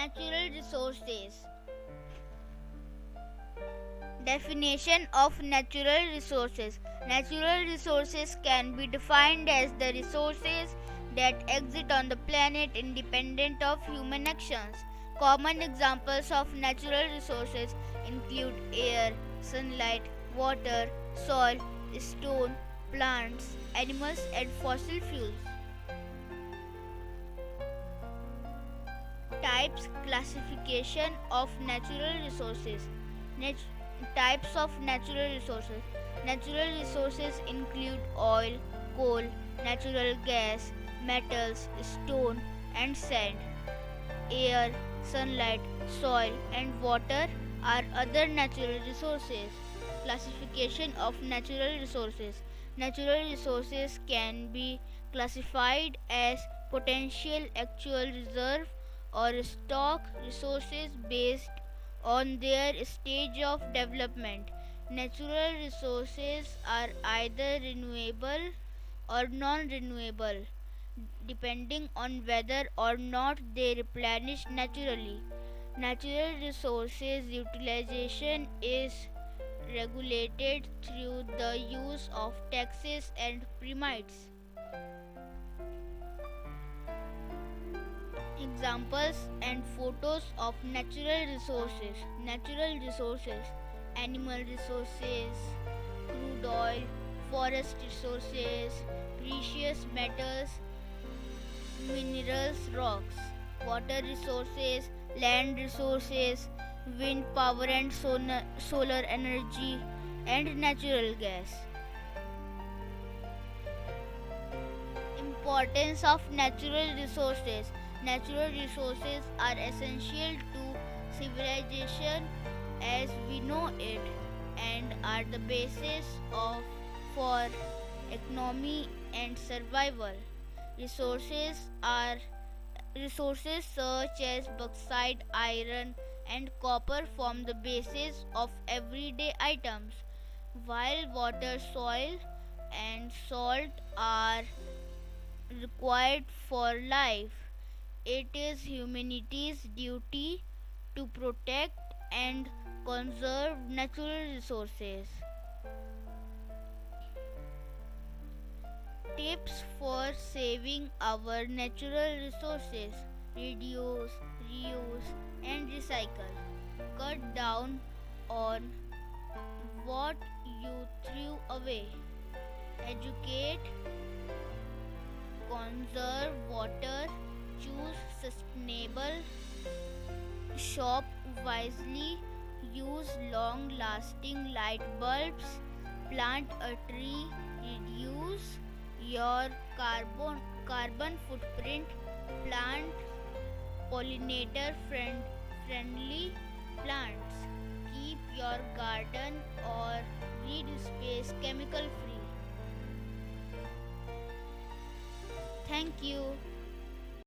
Natural resources. Definition of natural resources. Natural resources can be defined as the resources that exist on the planet independent of human actions. Common examples of natural resources include air, sunlight, water, soil, stone, plants, animals, and fossil fuels. Types. Classification of natural resources. Types of natural resources. Natural resources include oil, coal, natural gas, metals, stone, and sand. Air, sunlight, soil, and water are other natural resources. Classification of natural resources. Natural resources can be classified as potential, actual, reserve, or stock resources based on their stage of development. Natural resources are either renewable or non renewable, depending on whether or not they replenish naturally. Natural resources utilization is regulated through the use of taxes and permits. Examples and photos of natural resources. Natural resources: animal resources, crude oil, forest resources, precious metals, minerals, rocks. Water resources, land resources, wind power and solar energy, and natural gas. Importance of natural resources. Natural resources are essential to civilization as we know it and are the basis for economy and survival. Resources such as bauxite, iron, and copper form the basis of everyday items, while water, soil, and salt are required for life. It is humanity's duty to protect and conserve natural resources. Tips for saving our natural resources: reduce, reuse, and recycle. Cut down on what you threw away. Educate, conserve water, choose sustainable, shop wisely, use long lasting light bulbs, plant a tree, reduce your carbon footprint, plant pollinator friendly plants, keep your garden or green space chemical free. Thank you.